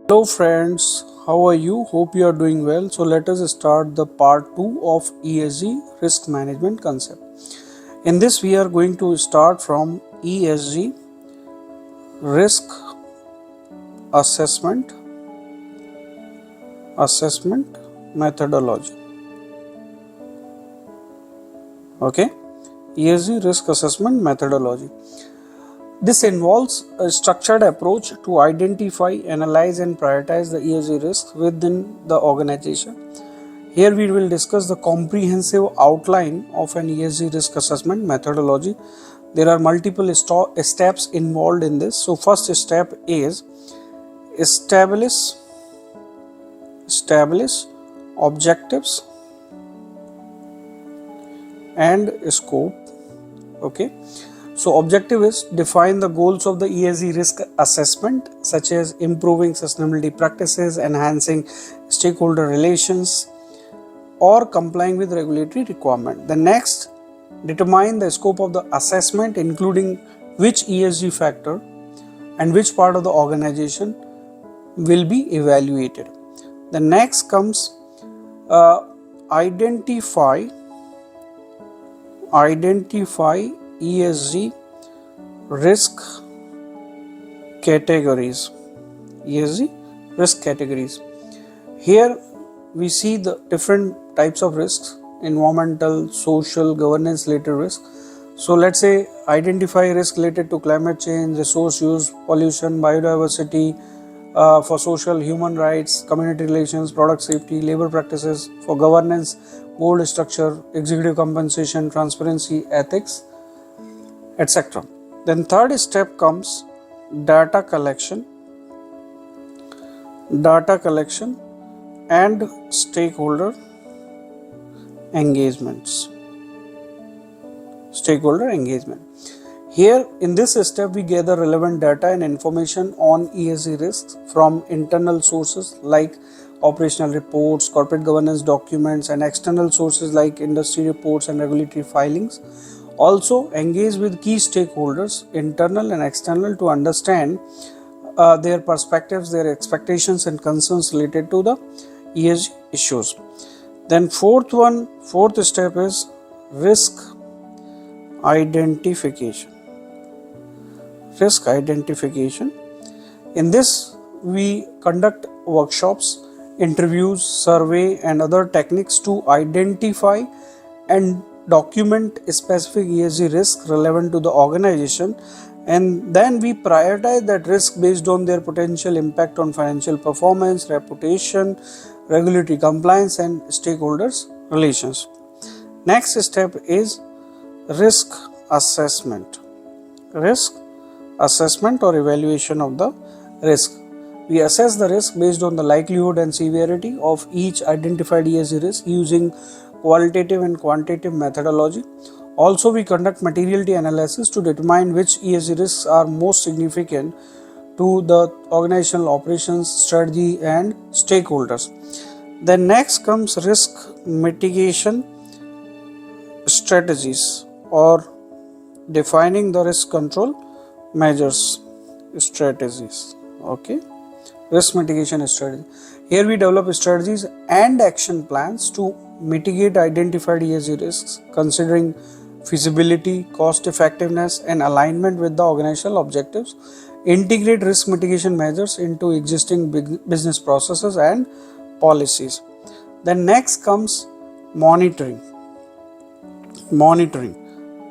Hello friends, how are you? Hope you are doing well. So let us start the part 2 of ESG risk management concept. In this we are going to start from ESG risk assessment methodology. Okay? ESG risk assessment methodology. This involves a structured approach to identify, analyze and prioritize the ESG risks within the organization. Here we will discuss the comprehensive outline of an ESG risk assessment methodology. There are multiple steps involved in this. So first step is establish objectives and scope. Okay. So objective is define the goals of the ESG risk assessment, such as improving sustainability practices, enhancing stakeholder relations, or complying with regulatory requirement. The next, determine the scope of the assessment, including which ESG factor and which part of the organization will be evaluated. The next comes identify ESG risk categories. ESG risk categories. Here we see the different types of risks: environmental, social, governance related risks. So let's say identify risk related to climate change, resource use, pollution, biodiversity, for social, human rights, community relations, product safety, labor practices; for governance, board structure, executive compensation, transparency, ethics, etc. Then third step comes data collection and stakeholder engagement. Here in this step we gather relevant data and information on ESG risks from internal sources like operational reports, corporate governance documents, and external sources like industry reports and regulatory filings. Also engage with key stakeholders, internal and external, to understand their perspectives, their expectations and concerns related to the ESG issues. Then fourth step is risk identification. In this we conduct workshops, interviews, survey and other techniques to identify and document specific ESG risk relevant to the organization, and then we prioritize that risk based on their potential impact on financial performance, reputation, regulatory compliance and stakeholders relations. Next step is risk assessment or evaluation of the risk. We assess the risk based on the likelihood and severity of each identified ESG risk using qualitative and quantitative methodology. Also, we conduct materiality analysis to determine which ESG risks are most significant to the organizational operations, strategy and stakeholders. Then next comes risk mitigation strategies or defining the risk control measures strategies. Okay, risk mitigation strategy. Here we develop strategies and action plans to mitigate identified ESG risks, considering feasibility, cost effectiveness and alignment with the organizational objectives. Integrate risk mitigation measures into existing business processes and policies. Then next comes monitoring,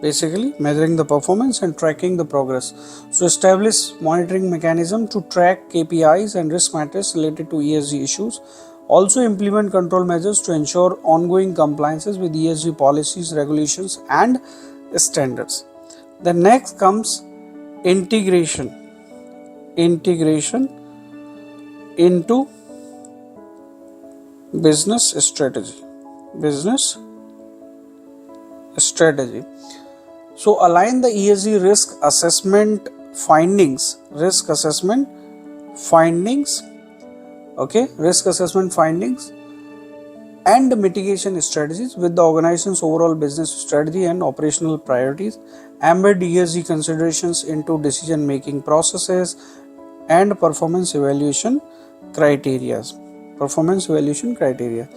basically measuring the performance and tracking the progress. So establish monitoring mechanism to track KPIs and risk matters related to ESG issues. Also implement control measures to ensure ongoing compliances with ESG policies, regulations and standards. The next comes integration into business strategy. So align the ESG risk assessment findings, and mitigation strategies with the organization's overall business strategy and operational priorities. Embed ESG considerations into decision making processes and performance evaluation criteria, performance evaluation criteria.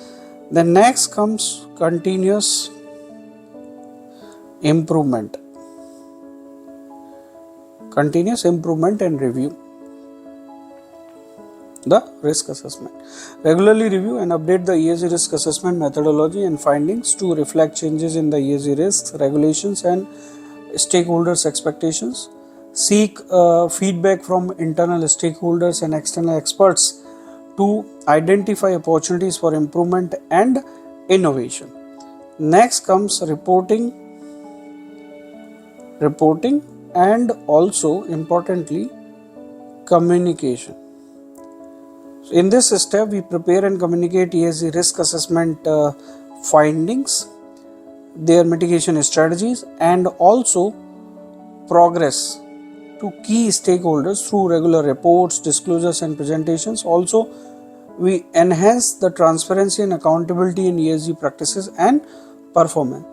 Then next comes continuous improvement, and review the risk assessment. Regularly review and update the ESG risk assessment methodology and findings to reflect changes in the ESG risks, regulations and stakeholders' expectations. Seek feedback from internal stakeholders and external experts to identify opportunities for improvement and innovation. Next comes reporting and also importantly communication. In this step, we prepare and communicate ESG risk assessment findings, their mitigation strategies, and also progress to key stakeholders through regular reports, disclosures, and presentations. Also, we enhance the transparency and accountability in ESG practices and performance.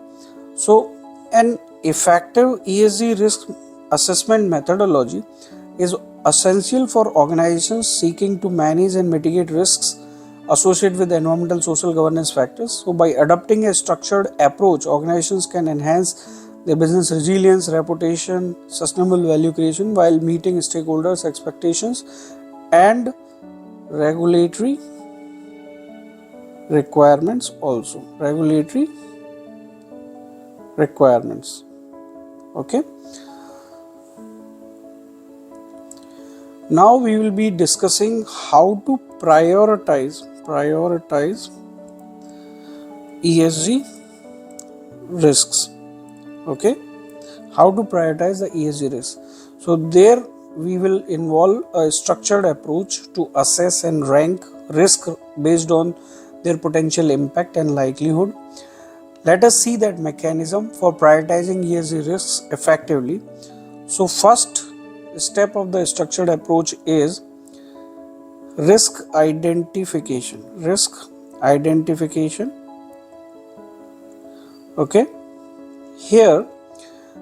So, an effective ESG risk assessment methodology is essential for organizations seeking to manage and mitigate risks associated with environmental, social, governance factors. So, by adopting a structured approach, organizations can enhance their business resilience, reputation, sustainable value creation while meeting stakeholders' expectations and regulatory requirements also. Okay. Now we will be discussing how to prioritize ESG risks. Okay, how to prioritize the ESG risks. So there we will involve a structured approach to assess and rank risk based on their potential impact and likelihood. Let us see that mechanism for prioritizing ESG risks effectively. So first step of the structured approach is risk identification. Okay, here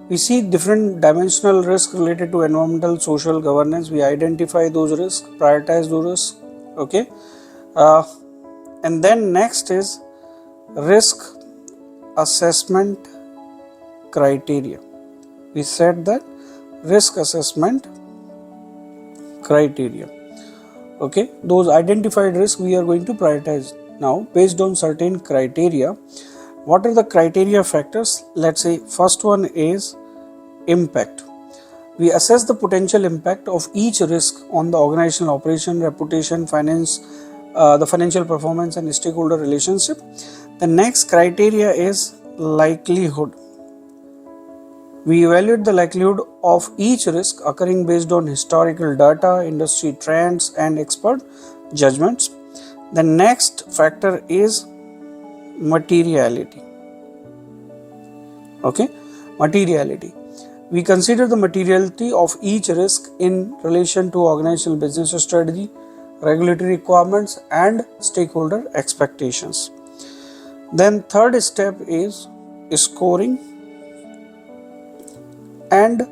we see different dimensional risks related to environmental, social, governance. We identify those risks, prioritize those risks. Okay, and then next is risk assessment criteria. We said that risk assessment criteria. Okay, those identified risks we are going to prioritize now based on certain criteria. What are the criteria factors? Let's say first one is impact. We assess the potential impact of each risk on the organizational operation, reputation, finance, the financial performance and stakeholder relationship. The next criteria is likelihood. We evaluate the likelihood of each risk occurring based on historical data, industry trends and expert judgments. The next factor is materiality. Okay, materiality. We consider the materiality of each risk in relation to organizational business strategy, regulatory requirements and stakeholder expectations. Then third step is scoring and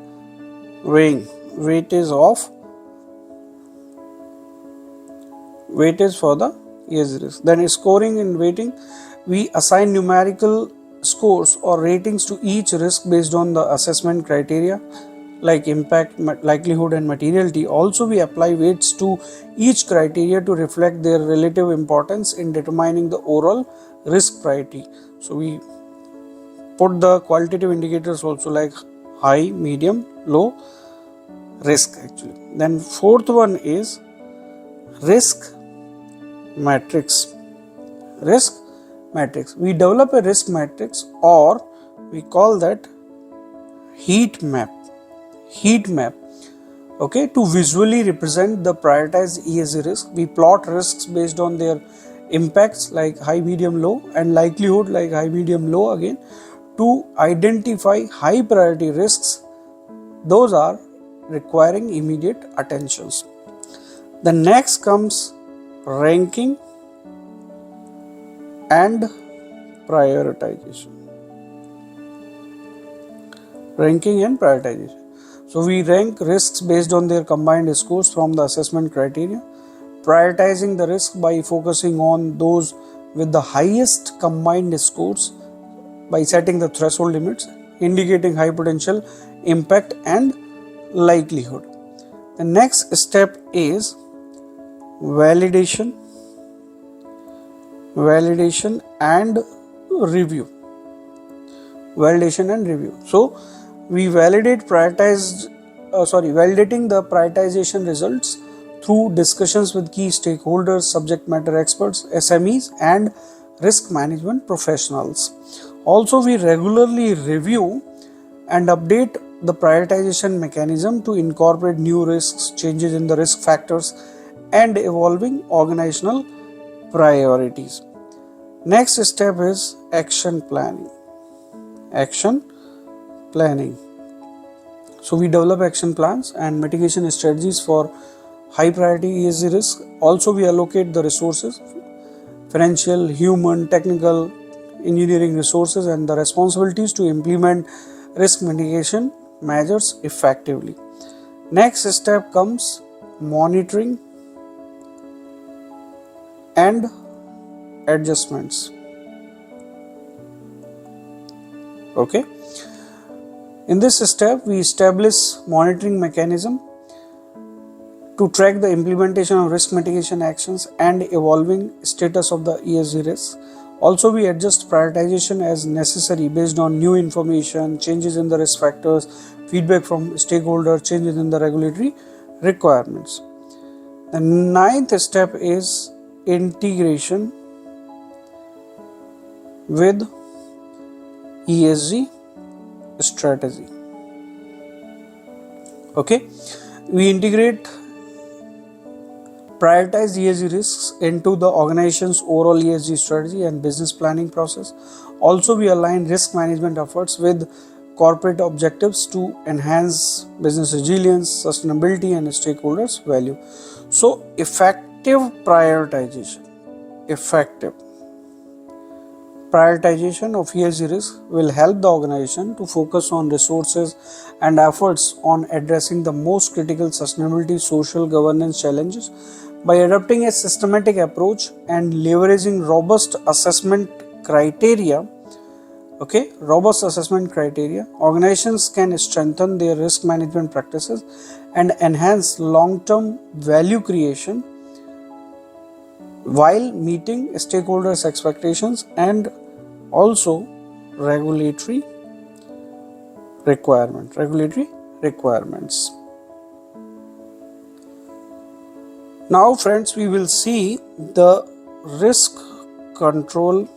weighing, weightage for the ESG risk. Then scoring and weighting, we assign numerical scores or ratings to each risk based on the assessment criteria like impact, likelihood and materiality. Also we apply weights to each criteria to reflect their relative importance in determining the overall risk priority. So we put the qualitative indicators also like high, medium, low risk actually. Then fourth one is risk matrix. We develop a risk matrix or we call that heat map. Okay, to visually represent the prioritized ESG risk. We plot risks based on their impacts like high, medium, low and likelihood like high, medium, low again to identify high priority risks. Those are requiring immediate attentions. The next comes ranking and prioritization. So we rank risks based on their combined scores from the assessment criteria. prioritizing the risk by focusing on those with the highest combined scores by setting the threshold limits, indicating high potential impact and likelihood. The next step is validation and review. So we validating the prioritization results through discussions with key stakeholders, subject matter experts, SMEs and risk management professionals. Also, we regularly review and update the prioritization mechanism to incorporate new risks, changes in the risk factors and evolving organizational priorities. Next step is action planning. So we develop action plans and mitigation strategies for high priority ESG risk. Also, we allocate the resources, financial, human, technical, engineering resources and the responsibilities to implement risk mitigation measures effectively. Next step comes monitoring and adjustments. Okay. In this step, we establish monitoring mechanism to track the implementation of risk mitigation actions and evolving status of the ESG risks. Also, we adjust prioritization as necessary based on new information, changes in the risk factors, feedback from stakeholders, changes in the regulatory requirements. The ninth step is integration with ESG strategy. Okay, we prioritize ESG risks into the organization's overall ESG strategy and business planning process. Also, we align risk management efforts with corporate objectives to enhance business resilience, sustainability and stakeholders' value. So, effective prioritization of ESG risk will help the organization to focus on resources and efforts on addressing the most critical sustainability, social governance challenges. By adopting a systematic approach and leveraging robust assessment criteria, organizations can strengthen their risk management practices and enhance long-term value creation while meeting stakeholders' expectations and also regulatory requirements. Now, friends, we will see the risk control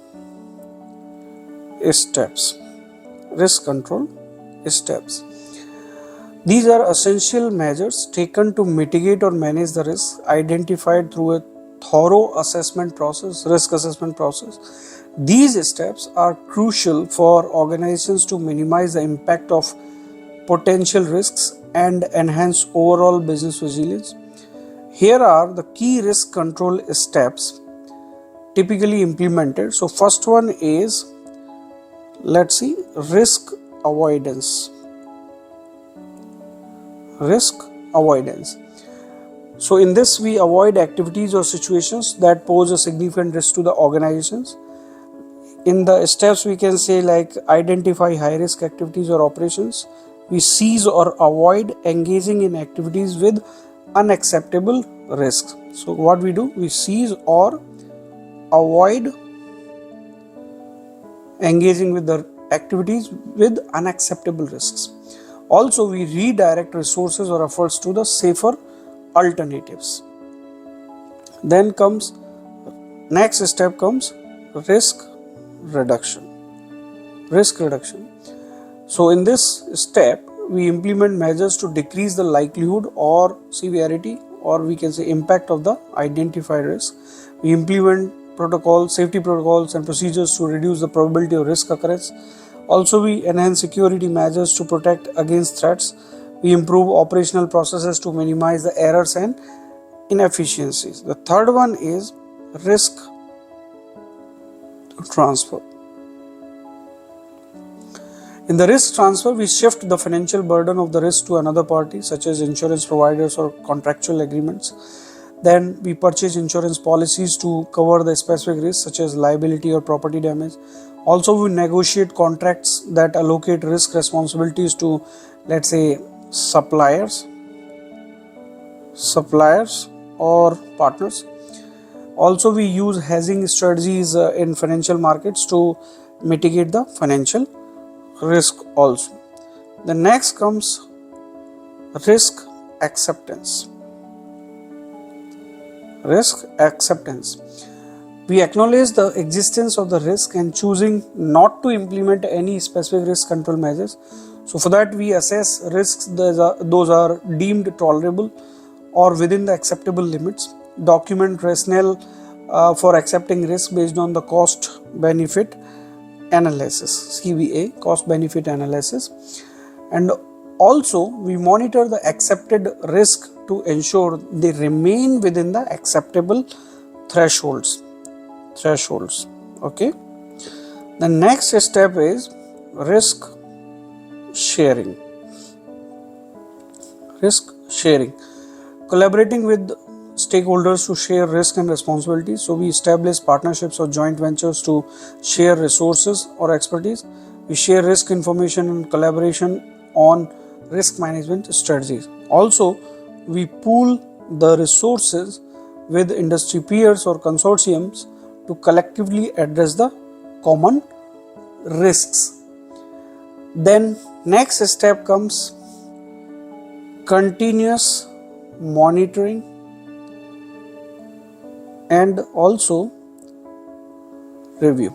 steps. These are essential measures taken to mitigate or manage the risk identified through a thorough risk assessment process. These steps are crucial for organizations to minimize the impact of potential risks and enhance overall business resilience. Here are the key risk control steps typically implemented. So first one is, let's see, risk avoidance. So in this, we avoid activities or situations that pose a significant risk to the organizations. In the steps, we can say like identify high risk activities or operations. We cease or avoid engaging in activities with unacceptable risks. So what we do, we cease or avoid engaging with the activities with unacceptable risks. Also, we redirect resources or efforts to the safer alternatives. Then next step comes risk reduction. So in this step, we implement measures to decrease the likelihood or severity, or we can say impact of the identified risk. We implement safety protocols and procedures to reduce the probability of risk occurrence. Also, we enhance security measures to protect against threats. We improve operational processes to minimize the errors and inefficiencies. The third one is risk transfer. In the risk transfer, we shift the financial burden of the risk to another party, such as insurance providers or contractual agreements. Then we purchase insurance policies to cover the specific risks such as liability or property damage. Also, we negotiate contracts that allocate risk responsibilities to, let's say, suppliers or partners. Also, we use hedging strategies in financial markets to mitigate the financial risk also. The next comes risk acceptance. Risk acceptance. We acknowledge the existence of the risk and choosing not to implement any specific risk control measures. So for that, we assess risks those are deemed tolerable or within the acceptable limits, document rationale for accepting risk based on the cost benefit analysis, CBA, cost benefit analysis. And also we monitor the accepted risk to ensure they remain within the acceptable thresholds. Okay. The next step is risk sharing. Collaborating with stakeholders to share risk and responsibilities. So we establish partnerships or joint ventures to share resources or expertise. We share risk information and collaboration on risk management strategies. Also, we pool the resources with industry peers or consortiums to collectively address the common risks. Then next step comes continuous monitoring and also review.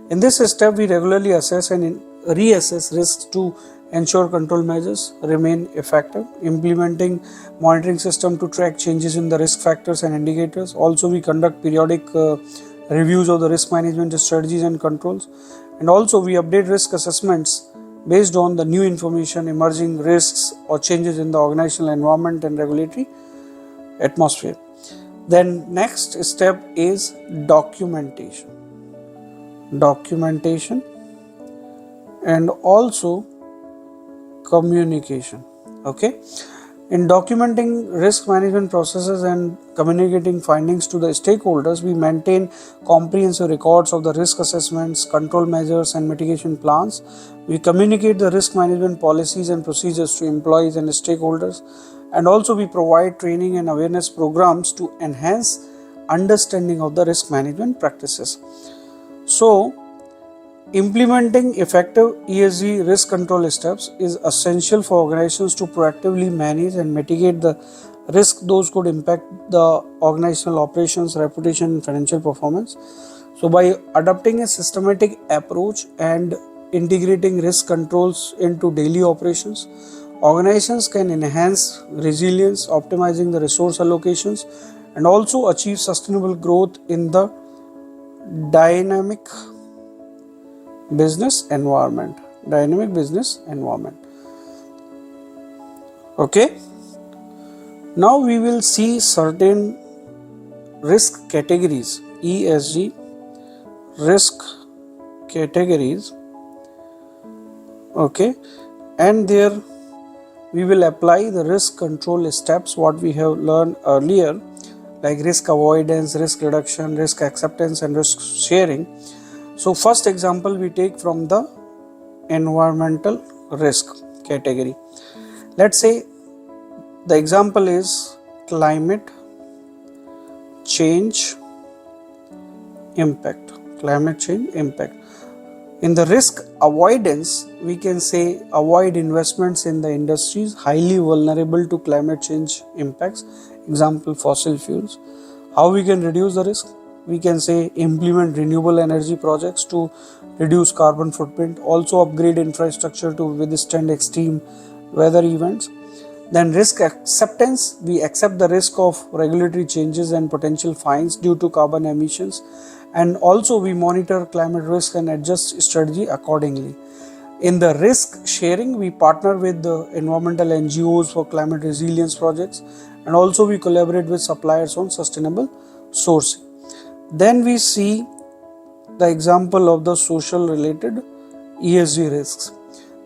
In this step, we regularly assess and reassess risks to ensure control measures remain effective, implementing monitoring system to track changes in the risk factors and indicators. Also, we conduct periodic reviews of the risk management strategies and controls, and also we update risk assessments based on the new information, emerging risks or changes in the organizational environment and regulatory atmosphere. Then next step is documentation and also communication. Okay, in documenting risk management processes and communicating findings to the stakeholders, we maintain comprehensive records of the risk assessments, control measures and mitigation plans. We communicate the risk management policies and procedures to employees and stakeholders, and also we provide training and awareness programs to enhance understanding of the risk management practices. So implementing effective ESG risk control steps is essential for organizations to proactively manage and mitigate the risk those could impact the organizational operations, reputation and financial performance. So by adopting a systematic approach and integrating risk controls into daily operations, organizations can enhance resilience, optimizing the resource allocations and also achieve sustainable growth in the dynamic business environment. Okay, now we will see certain risk categories, ESG risk categories. Okay, and there we will apply the risk control steps what we have learned earlier, like risk avoidance, risk reduction, risk acceptance and risk sharing. So first example we take from the environmental risk category. Let's say the example is climate change impact. In the risk avoidance, we can say avoid investments in the industries highly vulnerable to climate change impacts. Example, fossil fuels. How we can reduce the risk? We can say implement renewable energy projects to reduce carbon footprint, also upgrade infrastructure to withstand extreme weather events. Then risk acceptance, we accept the risk of regulatory changes and potential fines due to carbon emissions, and also we monitor climate risk and adjust strategy accordingly. In the risk sharing, we partner with the environmental NGOs for climate resilience projects, and also we collaborate with suppliers on sustainable sourcing. Then we see the example of the social related ESG risks.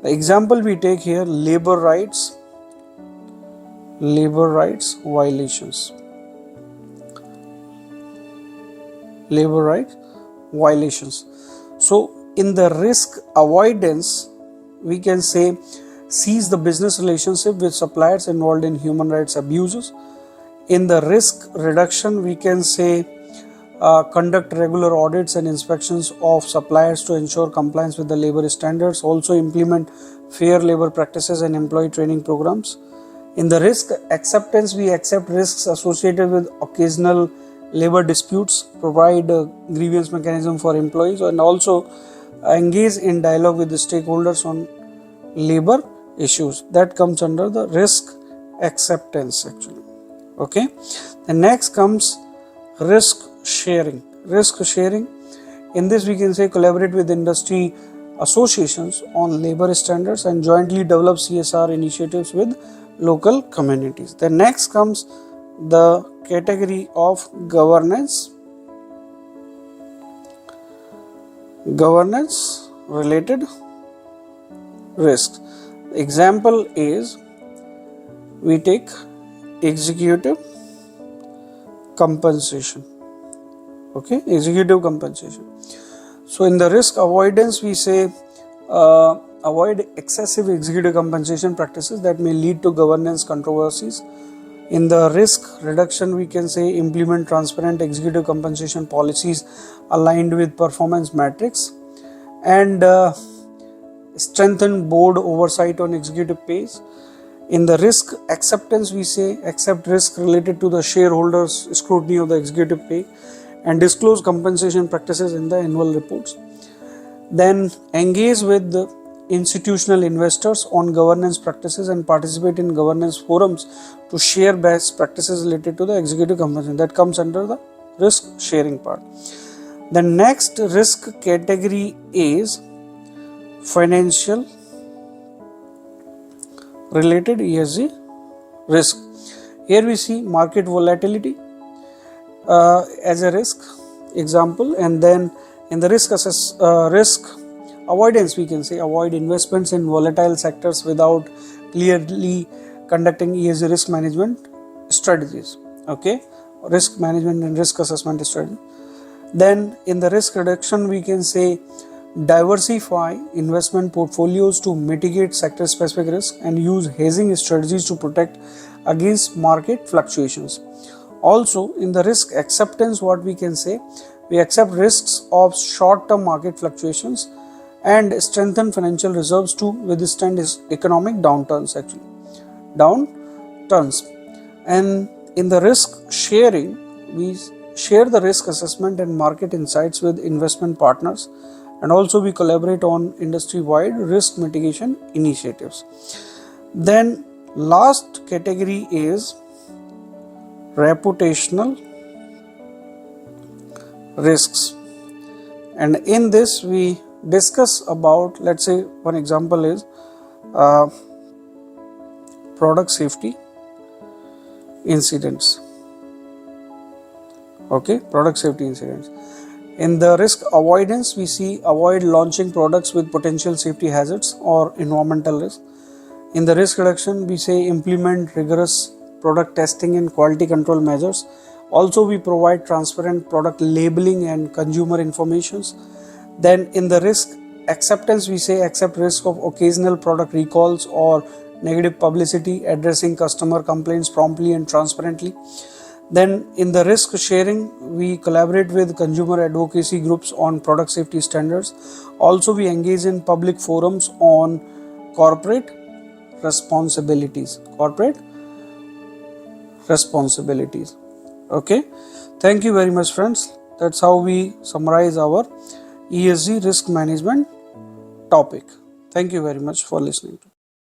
The example we take here, labor rights violations. labor rights violations. So in the risk avoidance, we can say cease the business relationship with suppliers involved in human rights abuses. In the risk reduction, we can say conduct regular audits and inspections of suppliers to ensure compliance with the labor standards. Also implement fair labor practices and employee training programs. In the risk acceptance, we accept risks associated with occasional labor disputes, provide a grievance mechanism for employees, and also engage in dialogue with the stakeholders on labor issues. That comes under the risk acceptance actually. Okay. The next comes risk sharing. Risk sharing, in this we can say collaborate with industry associations on labor standards and jointly develop CSR initiatives with local communities. The next comes the category of governance related risks. Example is, we take executive compensation. Okay, executive compensation. So in the risk avoidance, we say avoid excessive executive compensation practices that may lead to governance controversies. In the risk reduction, we can say implement transparent executive compensation policies aligned with performance metrics, and strengthen board oversight on executive pays. In the risk acceptance, we say accept risk related to the shareholders' scrutiny of the executive pay and disclose compensation practices in the annual reports. Then engage with the institutional investors on governance practices and participate in governance forums to share best practices related to the executive compensation. That comes under the risk sharing part. The next risk category is financial related ESG risk. Here we see market volatility as a risk example, and then in the risk avoidance, we can say avoid investments in volatile sectors without clearly conducting ESG risk management strategies. Okay, risk management and risk assessment strategy. Then in the risk reduction, we can say diversify investment portfolios to mitigate sector specific risk and use hedging strategies to protect against market fluctuations. Also in the risk acceptance, what we can say, we accept risks of short-term market fluctuations and strengthen financial reserves to withstand economic downturns. And in the risk sharing, we share the risk assessment and market insights with investment partners, and also we collaborate on industry-wide risk mitigation initiatives. Then last category is reputational risks, and in this we discuss about, let's say one example is product safety incidents. Okay, product safety incidents. In the risk avoidance, we see avoid launching products with potential safety hazards or environmental risk. In the risk reduction, we say implement rigorous product testing and quality control measures. Also, we provide transparent product labeling and consumer informations. Then in the risk acceptance, we say accept risk of occasional product recalls or negative publicity, addressing customer complaints promptly and transparently. Then in the risk sharing, we collaborate with consumer advocacy groups on product safety standards. Also, we engage in public forums on corporate responsibilities. Okay, thank you very much friends. That's how we summarize our ESG risk management topic. Thank you very much for listening to.